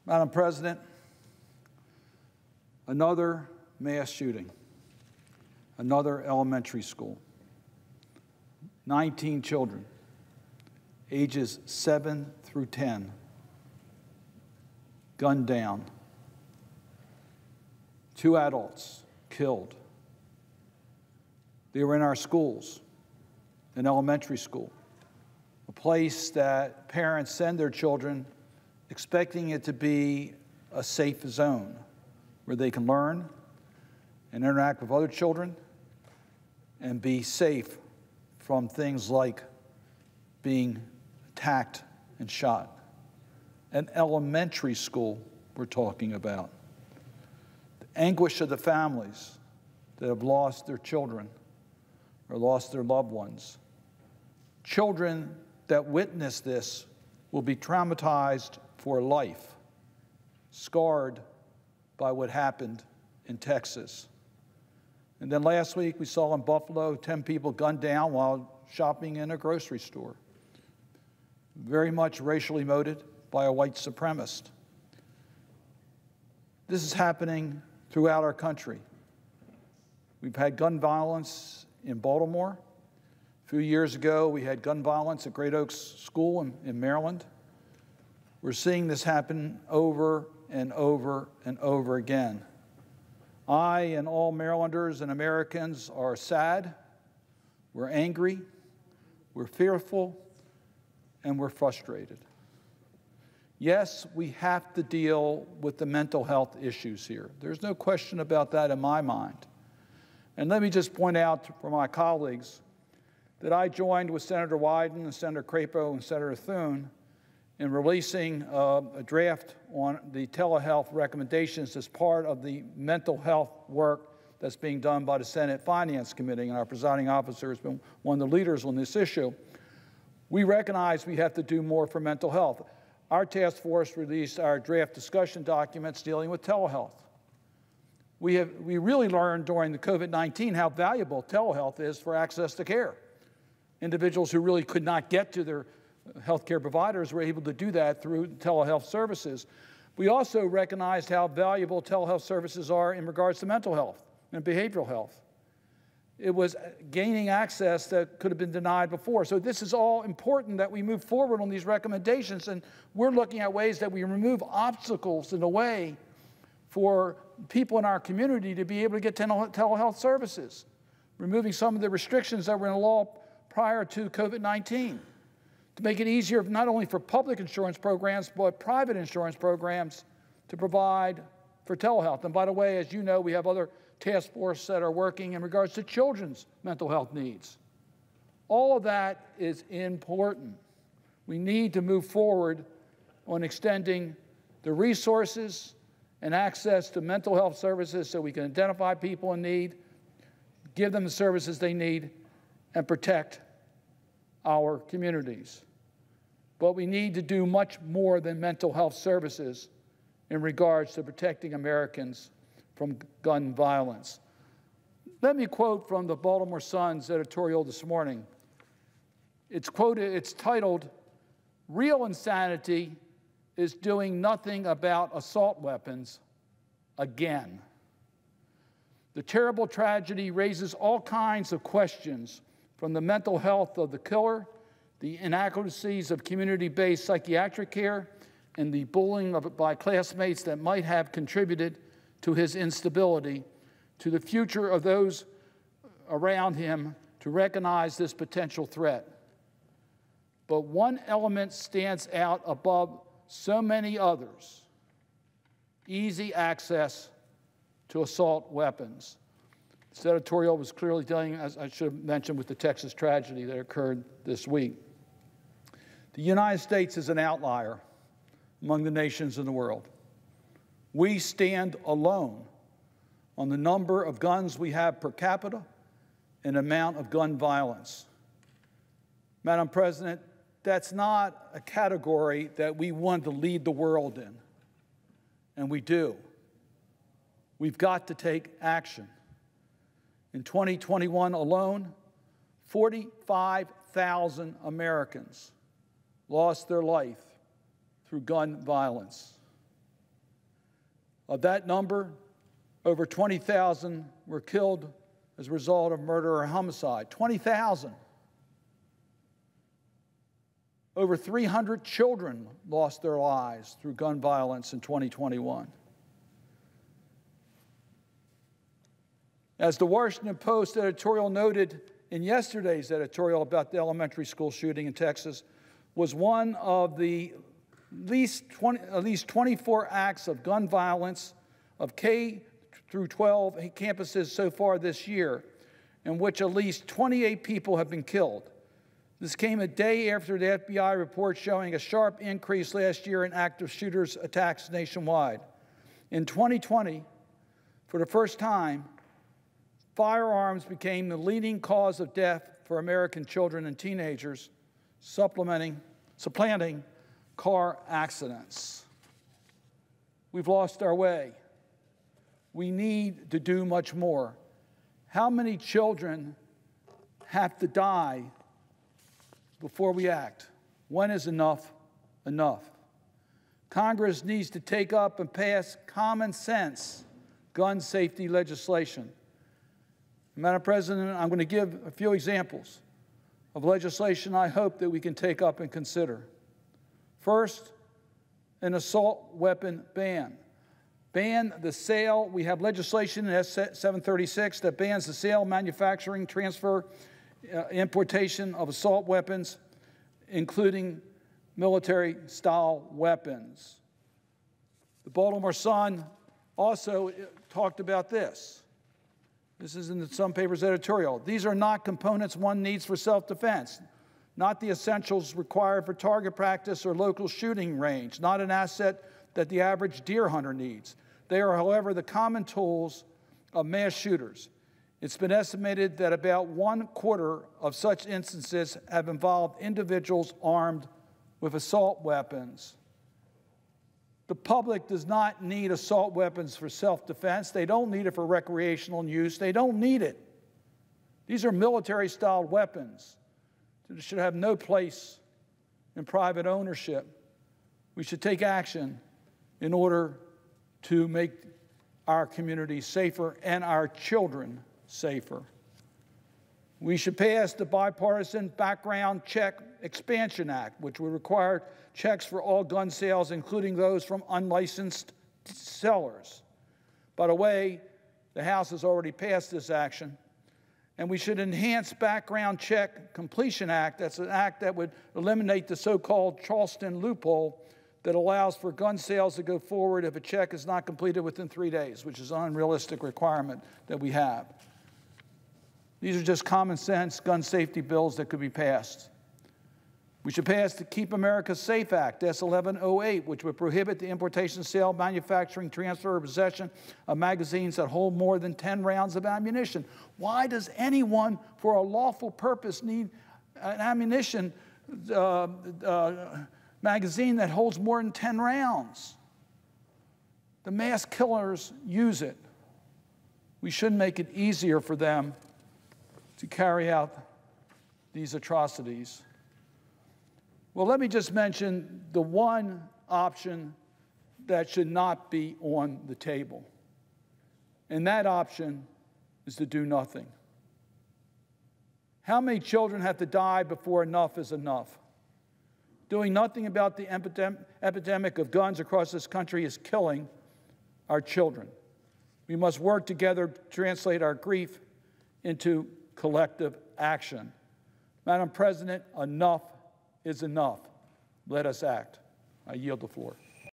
Madam President, another mass shooting, another elementary school, 19 children, ages 7 through 10, gunned down, 2 adults killed. They were in our schools, an elementary school, a place that parents send their children expecting it to be a safe zone where they can learn and interact with other children and be safe from things like being attacked and shot. An elementary school we're talking about. The anguish of the families that have lost their children or lost their loved ones. Children that witness this will be traumatized for life, scarred by what happened in Texas. And then last week we saw in Buffalo 10 people gunned down while shopping in a grocery store, very much racially motivated by a white supremacist. This is happening throughout our country. We've had gun violence in Baltimore. A few years ago, we had gun violence at Great Oaks School in Maryland. We're seeing this happen over and over and over again. I and all Marylanders and Americans are sad, we're angry, we're fearful, and we're frustrated. Yes, we have to deal with the mental health issues here. There's no question about that in my mind. And let me just point out for my colleagues that I joined with Senator Wyden and Senator Crapo and Senator Thune in releasing a draft on the telehealth recommendations as part of the mental health work that's being done by the Senate Finance Committee, and our presiding officer has been one of the leaders on this issue. We recognize we have to do more for mental health. Our task force released our draft discussion documents dealing with telehealth. We really learned during the COVID-19 how valuable telehealth is for access to care. Individuals who really could not get to their healthcare providers were able to do that through telehealth services. We also recognized how valuable telehealth services are in regards to mental health and behavioral health. It was gaining access that could have been denied before. So this is all important that we move forward on these recommendations, and we're looking at ways that we remove obstacles in the way for people in our community to be able to get telehealth services, removing some of the restrictions that were in the law prior to COVID-19. To make it easier not only for public insurance programs, but private insurance programs to provide for telehealth. And by the way, as you know, we have other task forces that are working in regards to children's mental health needs. All of that is important. We need to move forward on extending the resources and access to mental health services so we can identify people in need, give them the services they need, and protect our communities. But we need to do much more than mental health services in regards to protecting Americans from gun violence. Let me quote from the Baltimore Sun's editorial this morning. It's titled, "Real insanity is doing nothing about assault weapons again." The terrible tragedy raises all kinds of questions, from the mental health of the killer, the inadequacies of community-based psychiatric care, and the bullying by classmates that might have contributed to his instability, to the future of those around him to recognize this potential threat. But one element stands out above so many others: easy access to assault weapons. This editorial was clearly dealing, as I should have mentioned, with the Texas tragedy that occurred this week. The United States is an outlier among the nations in the world. We stand alone on the number of guns we have per capita and amount of gun violence. Madam President, that's not a category that we want to lead the world in, and we do. We've got to take action. In 2021 alone, 45,000 Americans lost their life through gun violence. Of that number, over 20,000 were killed as a result of murder or homicide. 20,000. Over 300 children lost their lives through gun violence in 2021. As the Washington Post editorial noted in yesterday's editorial about the elementary school shooting in Texas, was one of the at least 24 acts of gun violence of K through 12 campuses so far this year, in which at least 28 people have been killed. This came a day after the FBI report showing a sharp increase last year in active shooters attacks nationwide. In 2020, for the first time, firearms became the leading cause of death for American children and teenagers, supplanting car accidents. We've lost our way. We need to do much more. How many children have to die before we act? When is enough enough? Congress needs to take up and pass common sense gun safety legislation. Madam President, I'm going to give a few examples of legislation I hope that we can take up and consider. First, an assault weapon ban. Ban the sale. We have legislation in S-736 that bans the sale, manufacturing, transfer, importation of assault weapons, including military-style weapons. The Baltimore Sun also talked about this. This is in the Sun Paper's editorial. These are not components one needs for self-defense, not the essentials required for target practice or local shooting range, not an asset that the average deer hunter needs. They are, however, the common tools of mass shooters. It's been estimated that about 1/4 of such instances have involved individuals armed with assault weapons. The public does not need assault weapons for self-defense. They don't need it for recreational use. They don't need it. These are military-style weapons that should have no place in private ownership. We should take action in order to make our community safer and our children safer. We should pass the Bipartisan Background Check Expansion Act, which would require checks for all gun sales, including those from unlicensed sellers. By the way, the House has already passed this action. And we should enhance Background Check Completion Act. That's an act that would eliminate the so-called Charleston loophole that allows for gun sales to go forward if a check is not completed within 3 days, which is an unrealistic requirement that we have. These are just common sense gun safety bills that could be passed. We should pass the Keep America Safe Act, S-1108, which would prohibit the importation, sale, manufacturing, transfer, or possession of magazines that hold more than 10 rounds of ammunition. Why does anyone, for a lawful purpose, need an ammunition magazine that holds more than 10 rounds? The mass killers use it. We should make it easier for them to carry out these atrocities. Well, let me just mention the one option that should not be on the table. And that option is to do nothing. How many children have to die before enough is enough? Doing nothing about the epidemic of guns across this country is killing our children. We must work together to translate our grief into collective action. Madam President, enough is enough. Let us act. I yield the floor.